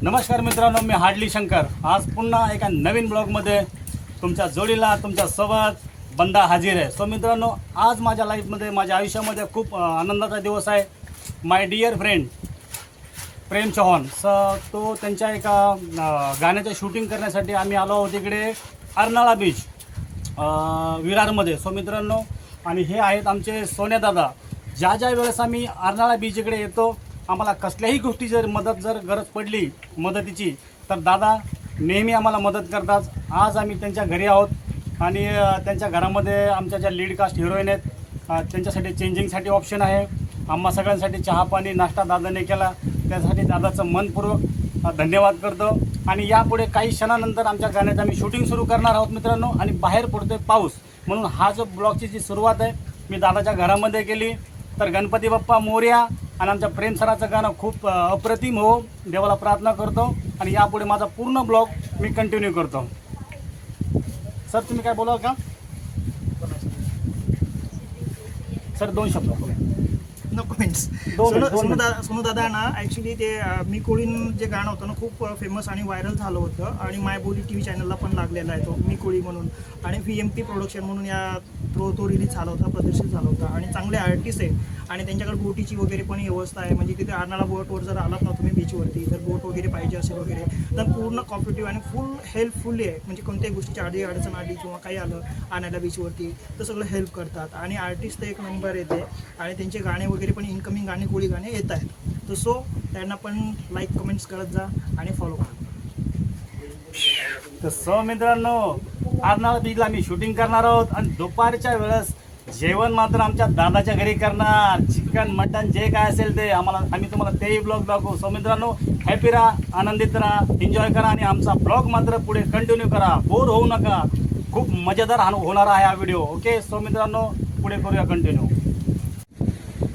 नमस्कार मित्रांनो, मी हार्डली शंकर आज पुन्हा एका नवीन ब्लॉगमध्ये तुमच्या जोडीला तुमच्या सोबत बंदा हाजीर आहे. सो मित्रांनो, आज माझ्या लाईफमध्ये माझ्या आयुष्यामध्ये खूप आनंदाचा दिवस आहे. माय डिअर फ्रेंड प्रेम चव्हाण तो त्यांच्या एका गाण्याचं शूटिंग करण्यासाठी आम्ही आलो आहोत इकडे अर्नाळा बीच विरारमध्ये. सो मित्रांनो, आणि हे आहेत आमचे सोन्यादादा. ज्या ज्या वेळेस आम्ही अर्नाळा बीच इकडे येतो, आम्हाला कसल्याही गोष्टी जर गरज पडली मदतीची, तर दादा नेहमी आम्हाला मदत करतात. आज आम्ही त्यांच्या घरी आहोत आणि त्यांच्या घरामध्ये आमच्या ज्या लीड कास्ट हिरोईन आहेत त्यांच्यासाठी चेंजिंगसाठी ऑप्शन आहे. आम्हा सगळ्यांसाठी चहा पाणी नाश्ता दादाने केला, त्यासाठी दादाचं मनपूर्वक धन्यवाद करतो. आणि यापुढे काही क्षणानंतर आमच्या गाण्याचं आम्ही शूटिंग सुरू करणार आहोत मित्रांनो. आणि बाहेर पडतोय पाऊस, म्हणून हा जो ब्लॉगची जी सुरुवात आहे मी दादाच्या घरामध्ये केली. तर गणपती बाप्पा मोरया आणि आमच्या प्रेम सराचं गाणं खूप अप्रतिम हो, देवाला प्रार्थना करतो. आणि यापुढे माझा पूर्ण ब्लॉग मी कंटिन्यू करतो. सर तुम्ही काय बोलाल का? सर दोन शब्द. No comments. सोनू दादा ना ॲक्च्युली ते मी कोळीन जे गाणं होतं ना खूप फेमस आणि व्हायरल झालं होतं आणि मायबोली TV चॅनलला पण लागलेला आहे तो मी कोळी म्हणून. आणि VMP प्रोडक्शन म्हणून या तो रिलीज झाला होता, प्रदर्शित झाला होता. आणि चांगले आर्टिस्ट आहे आणि त्यांच्याकडे बोटीची वगैरे पण व्यवस्था आहे. म्हणजे तिथे अर्नाळा बोटवर जर आलात ना तुम्ही बीचवरती, जर बोट वगैरे पाहिजे असेल वगैरे तर पूर्ण कॉपरेटिव्ह आणि फुल हेल्पफुली आहे. म्हणजे कोणत्याही गोष्टीची अडचण आली किंवा काही आलं आणायला बीचवरती तर सगळं हेल्प करतात. आणि आर्टिस्ट एक नंबर येते आणि त्यांचे गाणे वगैरे पण इनकमिंग गाणे कोळी गाणे येत आहेत. तर सो त्यांना पण लाईक कमेंट्स करत जा आणि फॉलो करा. तर सो मित्रांनो, अर्नाळा बीचला आम्ही शूटिंग करणार आहोत आणि दुपारच्या वेळेस जेवण मात्र आमच्या दादाच्या घरी करणार. चिकन मटन जे काय असेल ते आम्ही तुम्हाला तेही ब्लॉग दाखवू. सो मित्रांनो, हॅपी राहा, आनंदित राहा, एन्जॉय करा आणि आमचा ब्लॉग मात्र पुढे कंटिन्यू करा. बोर होऊ नका, खूप मजेदार होणार आहे हा व्हिडिओ. ओके. सो मित्रांनो, पुढे करूया कंटिन्यू.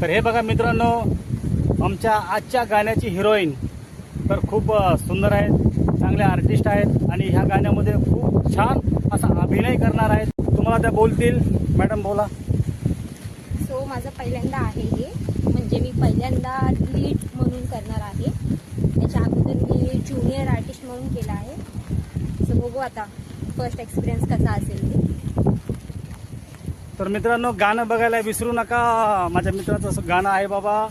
तर हे बघा मित्रांनो, आमच्या आजच्या गाण्याची हिरोईन तर खूप सुंदर आहेत, चांगले आर्टिस्ट आहेत आणि ह्या गाण्यामध्ये खूप छान असा अभिनय करणार आहेत. तुम्हाला त्या बोलतील. मॅडम बोला. सो माझं पहिल्यांदा आहे हे, म्हणजे मी पहिल्यांदा लीड म्हणून करणार आहे. त्याच्या अगोदर मी ज्युनियर आर्टिस्ट म्हणून केला आहे. सो बघू आता फर्स्ट एक्सपिरियन्स कसा असेल ते. तर मित्रांनो, गाणं बघायला विसरू नका. माझ्या मित्राचं असं गाणं आहे बाबा.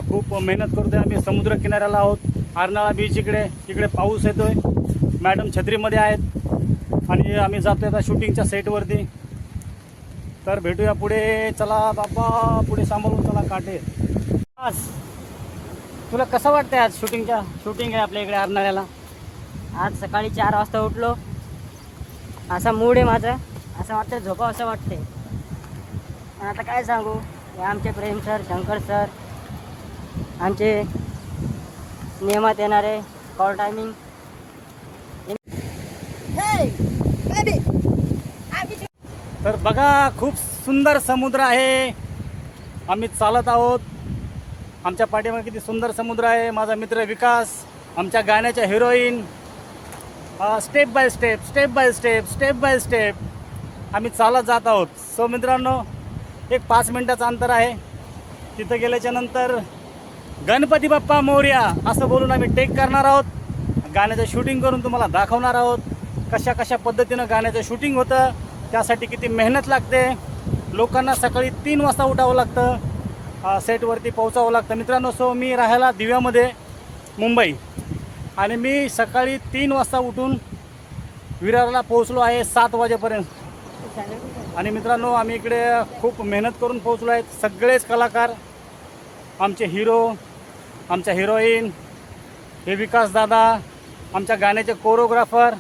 खूप मेहनत करतोय आम्ही. समुद्र किनाऱ्याला आहोत, अर्नाळा बीच. इकडे पाऊस येतोय. मॅडम छत्रीमध्ये आहेत आणि आम्ही जातोय आता शूटिंगच्या सेटवरती. तर भेटूया पुढे. चला बाबा, पुढे सांभाळून चला काटे. आज तुला कसं वाटतंय? आज शूटिंग आहे आपल्या इकडे अर्नाळ्याला. आज सकाळी 4 वाजता उठलो, असा मूड आहे माझा, असं वाटतं झोपावं असं वाटतंय. आणि आता काय सांगू, हे आमचे प्रेम सर, शंकर सर, आमचे नियमात येणारे कॉल टायमिंग. तर बघा, खूप सुंदर समुद्र आहे. आम्ही चालत आहोत. आमच्या पाठीमागे किती सुंदर समुद्र आहे. माझा मित्र विकास, आमच्या गाण्याच्या हिरोईन. स्टेप बाय स्टेप आम्ही चालत जात आहोत. सो मित्रांनो, एक 5 मिनिटाचं अंतर आहे. तिथं गेल्याच्या नंतर गणपती बाप्पा मोरया असं बोलून आम्ही टेक करणार आहोत. गाण्याचं शूटिंग करून तुम्हाला दाखवणार आहोत कशा पद्धतीनं गाण्याचं शूटिंग होतं, त्यासाठी किती मेहनत लागते. लोकांना सकाळी 3 वाजता उठावं लागतं, सेटवरती पोहोचावं लागतं मित्रांनो. सो मी राहायला दिव्यामध्ये मुंबई आणि मी सकाळी 3 वाजता उठून विरारला पोहोचलो आहे 7 वाजेपर्यंत. आणि मित्रांनो, आम्ही इकडे खूप मेहनत करून पोहोचलो आहेत. सगळेच कलाकार, आमचे हिरो, आमच्या हिरोईन, हे विकास दादा, आमच्या गाण्याचे कोरिओग्राफर.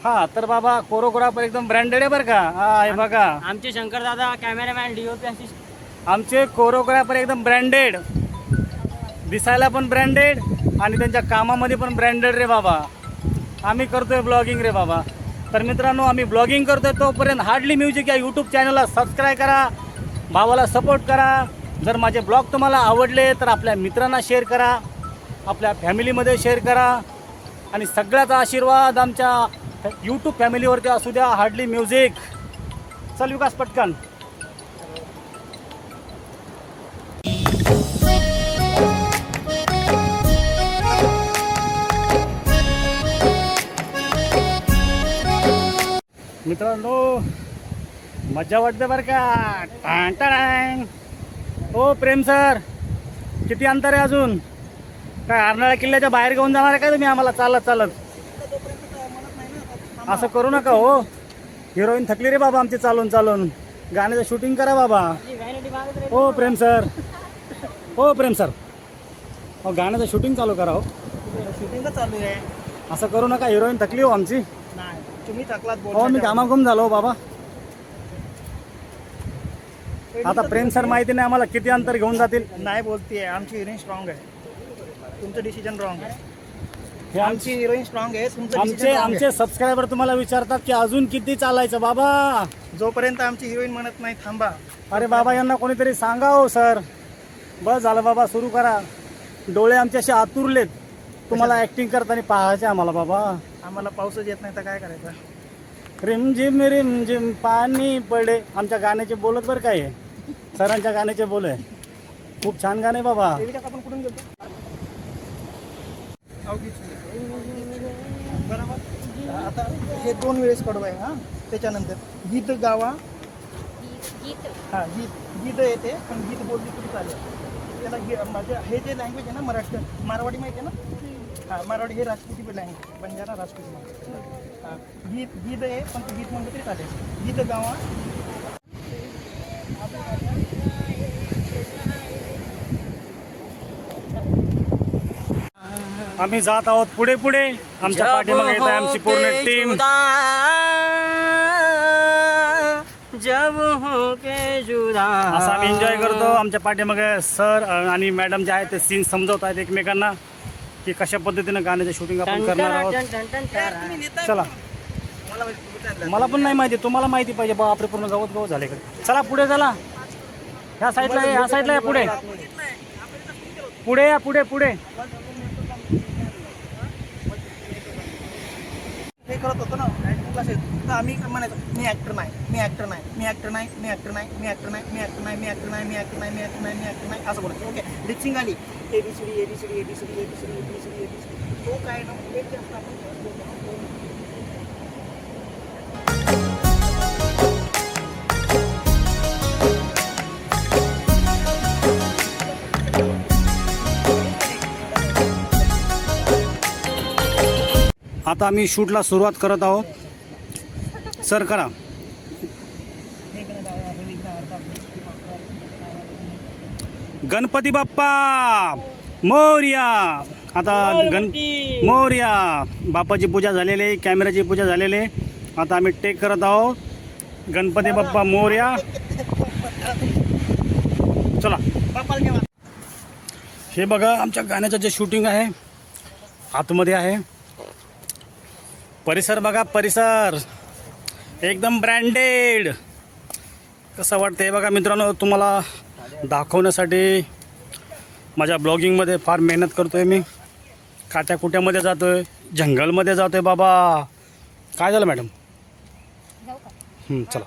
हां, तर बाबा कोरिओग्राफर एकदम ब्रँडेड आहे बरं का. हे बघा आमचे शंकर दादा कॅमेरामॅन, DOP असिस्टंट. आमचे कोरिओग्राफर एकदम ब्रँडेड, दिसायला पण ब्रँडेड आणि त्यांच्या कामामध्ये पण ब्रँडेड रे बाबा. आम्ही करतोय ब्लॉगिंग रे बाबा. तर मित्रांनो, आम्ही ब्लॉगिंग करतोय तोपर्यंत हार्डली म्युझिक या यूट्यूब चॅनलला सबस्क्राईब करा, भावाला सपोर्ट करा. जर माझे ब्लॉग तुम्हाला आवडले तर आपल्या मित्रांना शेअर करा, आपल्या फॅमिलीमध्ये शेअर करा. आणि सगळ्याचा आशीर्वाद आमच्या यूट्यूब फॅमिलीवरती असू द्या. Hardly music. चल विकास पटकन. मित्रांनो मज्जा वाटते बरं का. टाण टाण. हो प्रेम सर, किती अंतर आहे अजून? काय अर्नाळा किल्ल्याच्या बाहेर घेऊन जाणार आहे का तुम्ही आम्हाला चालत चालत? असं करू नका हो. हिरोईन थकली रे बाबा आमची चालून चालून. गाण्याचं शूटिंग करा बाबा. हो प्रेम सर, हो प्रेम सर, हो गाण्याचं शूटिंग चालू करा. हो शूटिंग चालू आहे. असं करू नका, हिरोईन थकली हो आमची. नाही तुम्ही थकलात हो मी घामाघूम झालो हो बाबा. आता प्रेम सर माहिती नाही आम्हाला किती अंतर घेऊन जातील. नाही बोलतीये. आमची हिरोईन स्ट्रॉंग आहे. तुमचं डिसिजन रॉंग आहे. हे आमची हिरोईन स्ट्रॉंग आहे. तुमचं आमचे decision wrong आमचे सबस्क्रायबर तुम्हाला विचारतात की अजून किती चालायचं बाबा. आहे. जोपर्यंत आमची हिरोईन म्हणत नाही थांबा. अरे बाबा यांना कोणीतरी सांगा हो सर. बस झालं बाबा, सुरू करा. डोळे आमचे असे आतुरलेत तुम्हाला ऍक्टिंग करताना पाहायचे आम्हाला बाबा. आम्हाला पाऊसच येत नाही तर काय करायचं. रिमझिम पाणी पडे. आमच्या गाण्याचे बोलत बरं काय आहे, सरांच्या गाण्याचे बोल आहे. खूप छान गाणे बाबा. आपण कुठून गेलो बरोबर. आता हे 2 वेळेस कडवं आहे. हां त्याच्यानंतर गीत गावा. गीत हां गीत येते पण गीत बोलली तरी चालेल. त्याला माझे हे जे लँग्वेज आहे ना मारवाडी माहिती आहे ना. हां मारवाडी हे राजपूती लँग्वेज, बंजारा राजपूती. हां गीत आहे पण ते गीत म्हणलं तरी चालेल. गीत गावा. आम्ही जात आहोत पुढे पुढे. आमच्या पाठीमागे येत आहे आमची पूर्ण टीम. जब हो के जुदा. असं आम्ही एन्जॉय करतो. आमच्या पाठीमागे सर आणि मॅडम जे आहेत ते सीन समजवत आहेत एकमेकांना की कशा पद्धतीनं गाण्याचं शूटिंग आपण करणार आहोत. चला, मला पण नाही माहिती, तुम्हाला माहिती पाहिजे बा. आपले पूर्ण गवत गवत झाले इकडे. चला पुढे चला. ह्या साईडला ह्या साईडला या. पुढे पुढे या. पुढे पुढे. हे करत होतो ना ऍक्टिंग क्लासेस. तर आम्ही म्हणायचो मी ऍक्टर नाही, मी ऍक्टर नाही, मी ऍक्टर नाही, मी ऍक्टर नाही, मी ऍक्टर नाही, मी ऍक्टर नाही, मी ऍक्टर नाही, मी ऍक्टर नाही, मी ऍक्टर नाही, मी ऍक्टर नाही असं बोलायचं. ओके लिपसिंग आली ABCD ABCD ABCD ABCD ABCD ABCD. तो काय ना एक जास्त आपण आता आम्ही शूटला सुरुवात करत आहोत. सर करा. गणपती बाप्पा मोरया. आता मोरया. बाप्पाची पूजा झालेली आहे, कॅमेराची पूजा झालेली आहे. आता आम्ही टेक करत आहोत. गणपती बाप्पा मोरया. चला. हे बघा आमच्या गाण्याचं जे शूटिंग आहे आतमध्ये आहे. परिसर बघा, परिसर एकदम ब्रँडेड. कसं वाटतं हे बघा मित्रांनो. तुम्हाला दाखवण्यासाठी माझ्या ब्लॉगिंगमध्ये फार मेहनत करतो आहे मी. काट्याकुट्यामध्ये जातो आहे, जंगलमध्ये जातो आहे बाबा. काय झालं मॅडम? जाऊ का? चला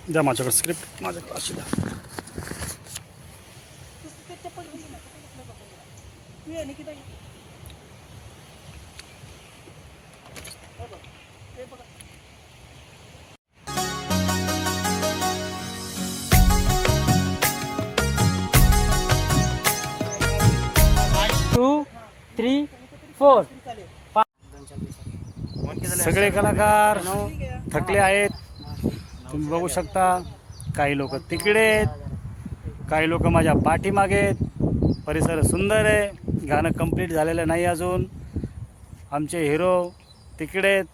द्या माझ्याकडे स्क्रिप्ट. माझ्याकडे अशी द्या. सगळे कलाकार थकले आहेत. तुम्ही बघू शकता. काही लोक तिकडे आहेत, काही लोक माझ्या पाठीमागे आहेत. परिसर सुंदर आहे. गाणं कंप्लीट झालेलं नाही अजून. आमचे हिरो तिकडे आहेत.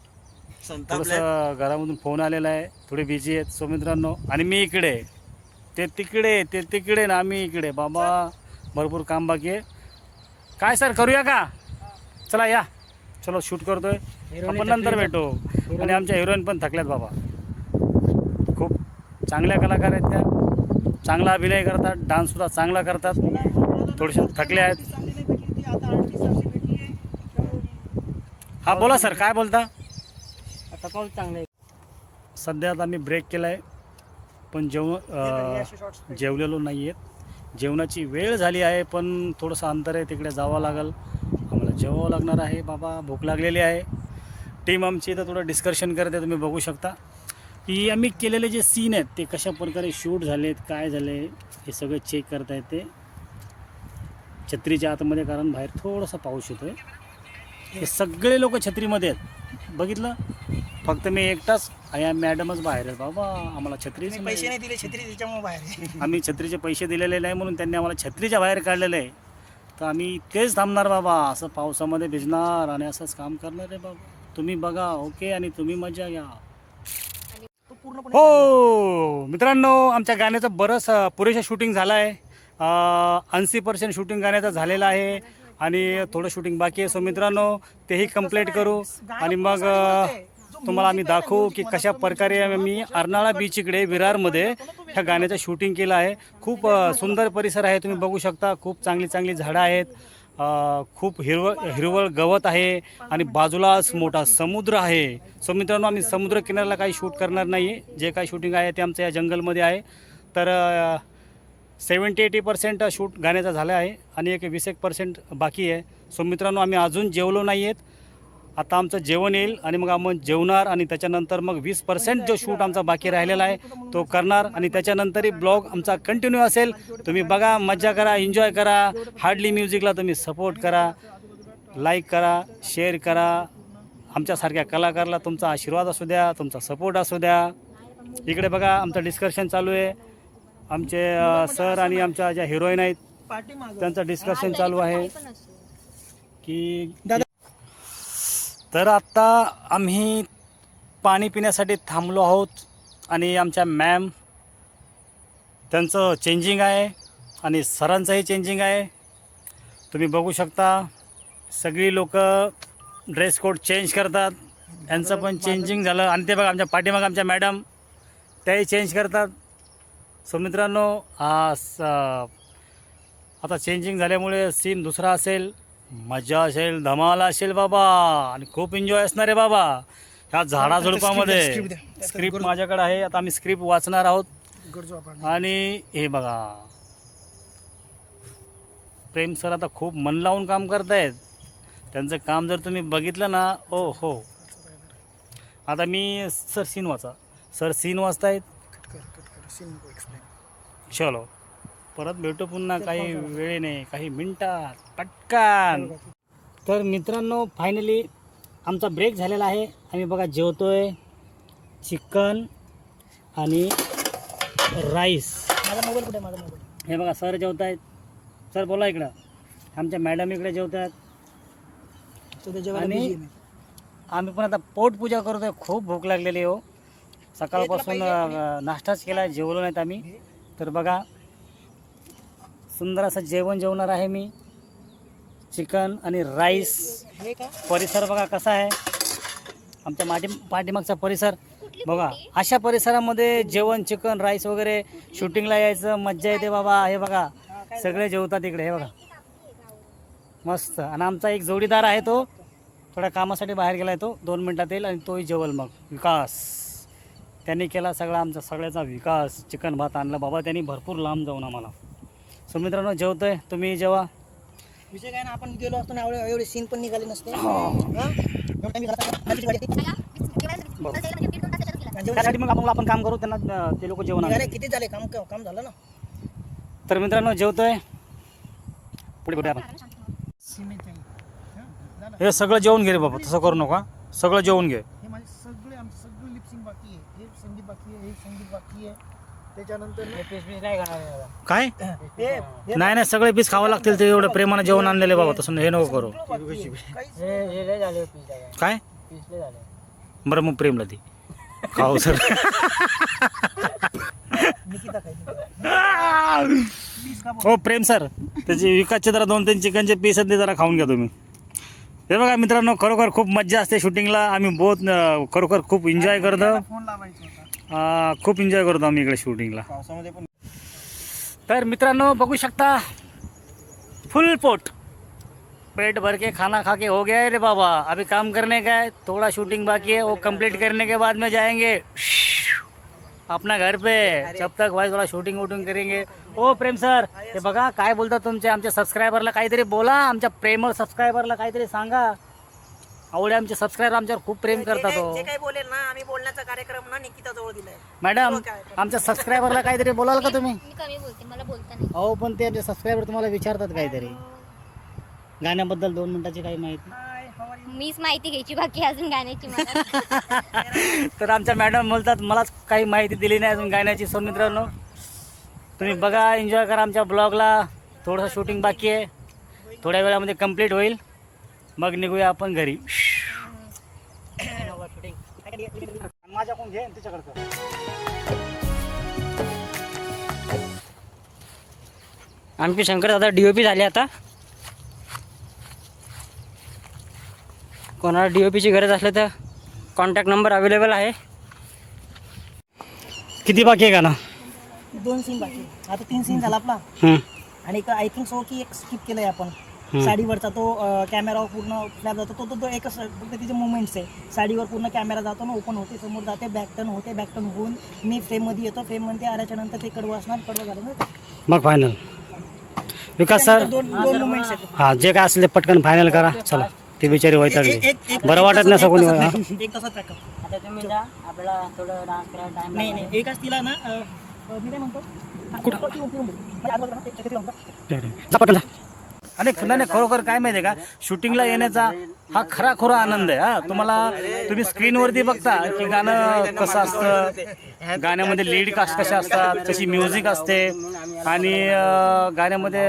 थोडंसं घरामधून फोन आलेला आहे, थोडे बिझी आहेत. सो मित्रांनो, आणि मी इकडे, ते तिकडे, ते तिकडे ना आम्ही इकडे बाबा. भरपूर काम बाकी आहे. काय सर करूया का? चला या. चलो शूट करतोय आपण, नंतर भेटू. आणि आमच्या हिरोईन पण थकल्यात बाबा. खूप चांगल्या कलाकार आहेत त्या. चांगला अभिनय करतात, डान्ससुद्धा चांगला करतात. थोडेसे थकले आहेत. हा बोला सर, काय बोलता? आता पाऊस चांगला आहे. सध्या आता आम्ही ब्रेक केला आहे, पण जेवलेलो नाही आहेत. जेवणाची वेळ झाली आहे, पण थोडंसं अंतर आहे, तिकडे जावं लागेल. आम्हाला जेवावं लागणार आहे बाबा. भूक लागलेली आहे. टीम आमची इथं थोडं डिस्कशन करते. तुम्ही बघू शकता की आम्ही केलेले जे सीन आहेत ते कशा प्रकारे शूट झालेत, काय झाले हे सगळं चेक करता येते छत्रीच्या आतमध्ये, कारण बाहेर थोडासा पाऊस येतो आहे. हे सगळे लोक छत्रीमध्ये आहेत, बघितलं. फक्त मी एकटाच या मॅडमच बाहेर आहेत. बाबा आम्हाला छत्रीच पैसे नाही दिले छत्री त्याच्यामुळे बाहेर. आम्ही छत्रीचे पैसे दिलेले नाही म्हणून त्यांनी आम्हाला छत्रीच्या बाहेर काढलेलं आहे. तर आम्ही तेच थांबणार बाबा, असं पावसामध्ये भिजणार आणि असंच काम करणार आहे बाबा. तुम्ही बघा ओके आणि तुम्ही मजा घ्या. हो मित्रांनो, आमच्या गाण्याचं बरंच पुरेशा शूटिंग झालं आहे. 80% शूटिंग गाण्याचं झालेलं आहे आणि थोडं शूटिंग बाकी आहे. सो मित्रांनो तेही कंप्लीट करू आणि मग तुम्हाला आम्ही दाखवू की कशा प्रकारे आम्ही अर्नाळा बीच इकडे विरारमध्ये ह्या गाण्याचं शूटिंग केलं आहे. खूप सुंदर परिसर आहे, तुम्ही बघू शकता. खूप चांगली चांगली झाडं आहेत, खूप हिरवळ गवत आहे आणि बाजूलाच मोठा समुद्र आहे. सो मित्रांनो आम्ही समुद्र किनाऱ्याला काही शूट करणार नाही. जे काही शूटिंग आहे ते आमचं या जंगलमध्ये आहे. तर 70-80% शूट गाण्याचा झाला आहे आणि एक 20% बाकी आहे. सो मित्रांनो आम्ही अजून जेवलो नाही आहेत. आता आमचं जेवण येईल आणि मग आम्ही जेवणार आणि त्याच्यानंतर मग 20% जो शूट आमचा बाकी राहिलेला आहे तो करणार आणि त्याच्यानंतरही ब्लॉग आमचा कंटिन्यू असेल. तुम्ही बघा, मज्जा करा, एन्जॉय करा. हार्डली म्युझिकला तुम्ही सपोर्ट करा, लाईक करा, शेअर करा. आमच्यासारख्या कलाकाराला तुमचा आशीर्वाद असू द्या, तुमचा सपोर्ट असू द्या. इकडे बघा आमचं डिस्कशन चालू आहे. आमचे सर आणि आमच्या ज्या हिरोईन आहेत त्यांचं डिस्कशन चालू आहे की तर आत्ता आम्ही पाणी पिण्यासाठी थांबलो आहोत आणि आमच्या मॅम त्यांचं चेंजिंग आहे आणि सरांचंही चेंजिंग आहे. तुम्ही बघू शकता सगळी लोक ड्रेस कोड चेंज करतात. यांचं पण चेंजिंग झालं आणि ते बघा आमच्या पाठीमागं आमच्या मॅडम त्याही चेंज करतात. सो मित्रांनो आता चेंजिंग झाल्यामुळे सीन दुसरा असेल, मजा असेल, धमाल असेल बाबा आणि खूप एन्जॉय असणार आहे बाबा ह्या झाडाझुडपामध्ये. स्क्रिप्ट माझ्याकडे आहे, आता आम्ही स्क्रिप्ट वाचणार आहोत. आणि हे बघा प्रेम सर आता खूप मन लावून काम करतायत. त्यांचं काम जर तुम्ही बघितलं ना, ओ हो. आता मी सर सीन वाचतायत. चलो परत भेटू पुन्हा काही वेळेने, काही मिनिटात, पटकन. तर मित्रांनो फायनली आमचा ब्रेक झालेला आहे. आम्ही बघा जेवतोय चिकन आणि राईस. माझा मोबाईल कुठे? माझा मोबाईल हे बघा सर जेवत आहेत. सर बोला इकडं. आमच्या मॅडम इकडे जेवत आहेत आणि आम्ही पण आता पोटपूजा करतोय. खूप भूक लागलेली हो. सकाळपासून नाश्ताच केला, जेवलो नाहीत आम्ही. तर बघा सुंदर असं जेवण जेवणार आहे मी, चिकन आणि राईस. परिसर बघा कसा आहे आमच्या पाठीमागचा परिसर बघा. अशा परिसरामध्ये जेवण, चिकन, राईस वगैरे शूटिंगला यायचं मज्जा येते बाबा. हे बघा सगळे जेवतात इकडे, हे बघा मस्त. आणि आमचा एक जोडीदार आहे, तो थोड्या कामासाठी बाहेर गेला आहे, तो 2 मिनटात येईल आणि तोही जेवल. मग विकास त्यांनी केला सगळा आमचा सगळ्याचा विकास. चिकन भात आणला बाबा त्यांनी भरपूर लांब जाऊन आम्हाला. सो मित्रांनो जेवतोय, तुम्ही जेवा. विषय काय ना, आपण गेलो असतो ना एवढे सीन पण निघाले नसते. त्यासाठी मग आपण काम करू, त्यांना ते लोक जेवण आणले. किती झाले काम झालं ना. तर मित्रांनो जेवतोय, पुढे पुढे आपण हे सगळं जेवून घे रे बाबा, तसं करू नका. सगळं जेवून घे. हे माझे सगळे आमचे सगळे लिपसिंग बाकी आहे. हे संगीत बाकी आहे, हे संगीत बाकी आहे. त्याच्यानंतर काय नाही सगळे पीस खावं लागतील. ते एवढं प्रेमाने जेवण आणलेले बाबा, तसं हे नको करू. काय बरं मग प्रेमला ती खाऊ सर. हो प्रेम सर, त्याचे विकासचे जरा 2-3 चिकनचे पीस आहेत ते जरा खाऊन घ्या तुम्ही. हे बघा मित्रांनो खरोखर खूप मज्जा असते शूटिंगला. आम्ही बहुत खरोखर खूप एन्जॉय करतो. फोन लावायचा होता. खूप एन्जॉय करतो आम्ही इकडे शूटिंगला. तर मित्रांनो बघू शकता फुल पोट, पेट भर के खाना खा के हो गया है रे बाबा. अभी काम करने का है, थोड़ा शूटिंग बाकी है, वो कंप्लीट करने के बाद में जाएंगे अपना घर पे. जब तक भाई थोड़ा शूटिंग वूटिंग करेंगे. ओ प्रेम सर हे बघा काय बोलता तुमचे आमच्या सबस्क्रायबरला काहीतरी बोला. आमच्या प्रेमळ सबस्क्रायबरला काहीतरी सांगा. आवडे आमचे सबस्क्रायबर आमच्यावर खूप प्रेम करतात हो. जे काही बोलेल ना आम्ही बोलण्याचा कार्यक्रम ना निकिता जवळ दिलाय. मॅडम आमच्या सबस्क्रायबरला काहीतरी बोलाल का तुम्ही? मी कमी बोलते, मला बोलता नाही. अहो पण ते आमचे सबस्क्रायबर तुम्हाला विचारतात काहीतरी गाण्याबद्दल 2 मिनिटाची काही माहिती. मीच माहिती घ्यायची, बाकी अजून गाण्याची मला. तर आमच्या मॅडम बोलतात मलाच काही माहिती दिली नाही अजून गाण्याची. सो मित्रांनो तुम्ही बघा, एन्जॉय करा आमच्या ब्लॉगला. थोडंसं शूटिंग बाकी आहे, थोड्या वेळामध्ये कंप्लीट होईल, मग निघूया आपण घरी. माझ्याकडून घे तिच्याकडचं. आमचे शंकर दादा DOP झाले आता. कोणाला DOPची गरज असली तर कॉन्टॅक्ट नंबर अवेलेबल आहे. किती बाकी आहे गाणं? 2 सीन बाकी, आता 3 सीन झाला आपला. आणि एक आय थिंक सो की एक स्किप केलंय आपण. साडीवरचा तो कॅमेरा पूर्ण फ्लॅप जातो, तो एकच फक्त तिचे मुवमेंट्स आहे. साडीवर पूर्ण कॅमेरा जातो ना, ओपन होते, समोर जाते, बॅकटर्न होते, बॅकटर्न होऊन मी फ्रेममध्ये येतो, फ्रेममध्ये आल्याच्या नंतर ते कडवं असणार, कडवं झालं ना. मग फायनल विकास सर. दोन मुवमेंट्स आहेत. हा जे काय असेल ते पटकन फायनल करा. चला ती बिचारी वैतागली, बरं वाटत नाही असं कोणी. एक तासात पॅकअप. आता तुम्ही जा, आपल्याला थोडं डान्स करायला टाइम नाही एकच तिला ना मी काय म्हणतो पटकन. आणि नाही खरोखर काय माहिती आहे का, शूटिंगला येण्याचा हा खरा आनंद आहे. हा तुम्ही स्क्रीनवरती बघता की गाणं कसं असतं, गाण्यामध्ये लीड कास्ट कशा असतात, कशी म्युझिक असते, आणि गाण्यामध्ये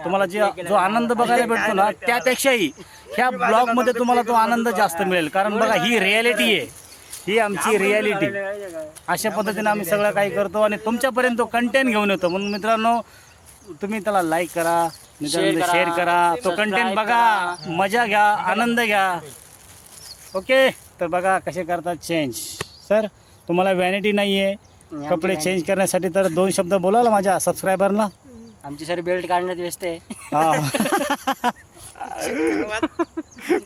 तुम्हाला जो आनंद बघायला भेटतो ना, त्यापेक्षाही ह्या ब्लॉगमध्ये तुम्हाला तो आनंद जास्त मिळेल. कारण बघा ही रियालिटी आहे, ही आमची रियालिटी. अशा पद्धतीने आम्ही सगळं काही करतो आणि तुमच्यापर्यंत तो कंटेंट घेऊन येतो. म्हणून मित्रांनो तुम्ही त्याला लाईक करा, शेअर करा, तो कंटेंट बघा, मजा घ्या, आनंद घ्या. ओके, तर बघा कसे करतात चेंज. सर तुम्हाला व्हॅनिटी नाही आहे कपडे चेंज करण्यासाठी, तर 2 शब्द बोलाल माझ्या सबस्क्रायबरला. आमची सर बेल्ट काढण्यात व्यस्त आहे. हा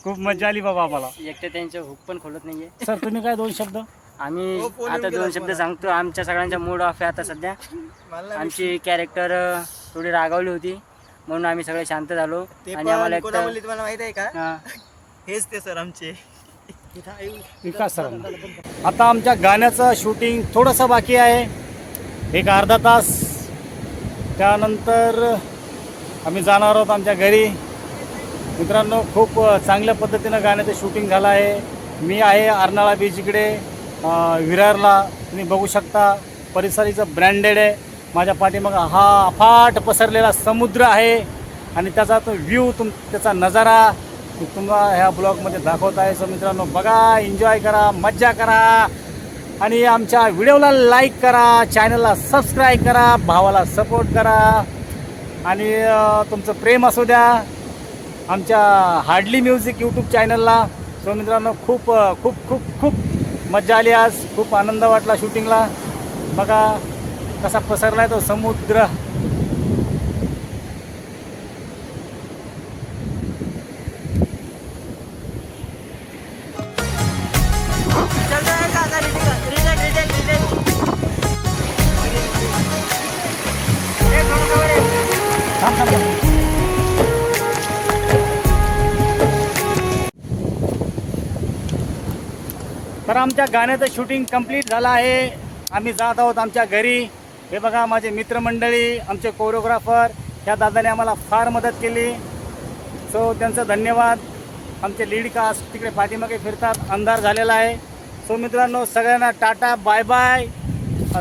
खूप मजा आली बाबा आम्हाला. एकटे त्यांचं हुक पण खोलत नाहीये. सर तुम्ही काय 2 शब्द? आम्ही आता 2 शब्द सांगतो. आमच्या सगळ्यांचा मूड ऑफ आहे आता सध्या. आमची कॅरेक्टर थोडी रागावली होती म्हणून आम्ही सगळे शांत झालो. आणि आम्हाला एक तुम्हाला माहित आहे का, हा, हेच ते सर आमचे विकास सर. आता आमच्या गाण्याचं शूटिंग थोडंसं बाकी आहे, एक अर्धा तास. त्यानंतर आम्ही जाणार आहोत आमच्या घरी. मित्रांनो खूप चांगल्या पद्धतीनं गाण्याचं शूटिंग झालं आहे. मी आहे अर्नाळा बीच इकडे विरारला. तुम्ही बघू शकता परिसरीचं ब्रँडेड आहे. माझ्या पाठीमागं हा अफाट पसरलेला समुद्र आहे आणि त्याचा तो व्ह्यू त्याचा नजारा मी तुम्हाला ह्या ब्लॉगमध्ये दाखवत आहे. सो मित्रांनो बघा, एन्जॉय करा, मज्जा करा आणि आमच्या व्हिडिओला लाईक करा, चॅनलला सबस्क्राईब करा, भावाला सपोर्ट करा आणि तुमचं प्रेम असू द्या आमच्या हार्डली म्युझिक यूट्यूब चॅनलला. सो मित्रांनो खूप खूप खूप खूप मज्जा आली आज, खूप आनंद वाटला शूटिंगला. बघा कसा पसरला आहे तो समुद्र. तर आमच्या गाण्याचं शूटिंग कंप्लीट झालं आहे. आम्ही जात आहोत आमच्या घरी. हे बघा माझे मित्रमंडळी, आमचे कोरिओग्राफर, ह्या दादाने आम्हाला फार मदत केली. सो त्यांचं धन्यवाद. आमचे लीड कास्ट तिकडे पाठीमागे फिरतात, अंधार झालेला आहे. सो मित्रांनो सगळ्यांना टाटा, बाय बाय,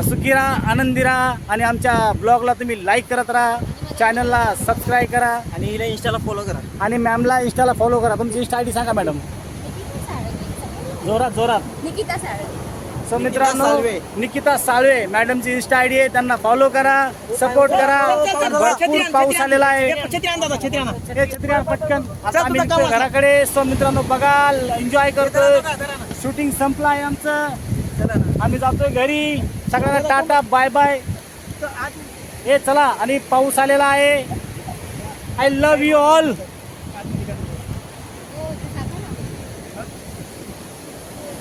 सुखी राहा, आनंदी राहा आणि आमच्या ब्लॉगला तुम्ही लाईक करत राहा, चॅनलला सबस्क्राईब करा आणि हिला इंस्टाला फॉलो करा. आणि मॅमला इंस्टाला फॉलो करा. तुमची इंस्टा ID सांगा मॅडम, जोरात जोरात. निकिता साळवे. सो मित्रांनो निकिता साळवे मॅडमची इंस्टा ID आहे, त्यांना फॉलो करा, सपोर्ट करा. भरपूर पाऊस आलेला आहे. छत्री आण दादा, छत्री आणा. हे छत्री आण पटकन. आता आम्ही निघतोय घराकडे. सो मित्रांनो बघा, एन्जॉय करतोय. शूटिंग संपलं आहे आमचं, आम्ही जातोय घरी. सगळ्यांना टाटा, बाय बाय. हे चला. आणि पाऊस आलेला आहे. I love you all.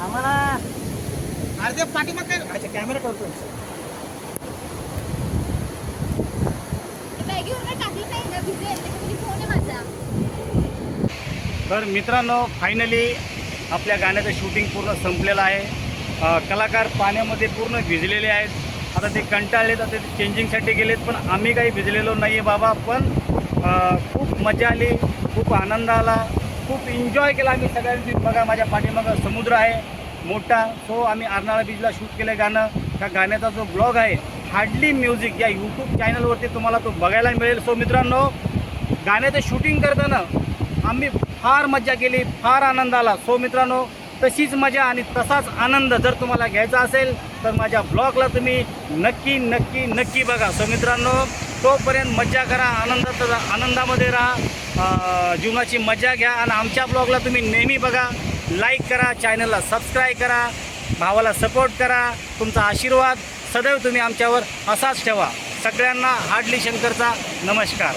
आम्हाला अर्ध्या पाठीमाग काय अच्छा कॅमेरा करतोय. बॅगीवर काय टाकली नाही ना, भिजले. त्याच्यामध्ये फोन आहे माझा. तर मित्रांनो फायनली आपल्या गाण्याचं शूटिंग पूर्ण संपलेलं आहे. कलाकार पाण्यामध्ये पूर्ण भिजलेले आहेत. आता ते कंटाळलेत, आता ते चेंजिंगसाठी गेलेत, पण आम्ही काही भिजलेलो नाही आहे बाबा. पण खूप मजा आली, खूप आनंद आला, खूप एन्जॉय केला आम्ही सगळ्यांनी. बघा माझ्या पाठीमागं समुद्र आहे मोठा. सो आम्ही अर्नाळा बीचला शूट केलं गाणं. त्या गाण्याचा जो ब्लॉग आहे हार्डली म्युझिक या यूट्यूब चॅनलवरती तुम्हाला तो बघायला मिळेल. सो मित्रांनो, गाण्याचं शूटिंग करताना आम्ही फार मजा केली, फार आनंद आला. सो मित्रांनो, तशीच मजा आणि तसाच आनंद जर तुम्हाला घ्यायचा असेल तर माझ्या ब्लॉगला तुम्ही नक्की नक्की नक्की बघा. सो मित्रांनो, तोपर्यंत मजा करा, आनंदामध्ये राहा, जीवनाची मजा घ्या आणि आमच्या ब्लॉगला तुम्ही नेहमी बघा, लाईक करा, चॅनलला सबस्क्राईब करा, भावाला सपोर्ट करा. तुमचा आशीर्वाद सदैव तुम्ही आमच्यावर असाच ठेवा. सगळ्यांना हार्डली शंकरचा नमस्कार.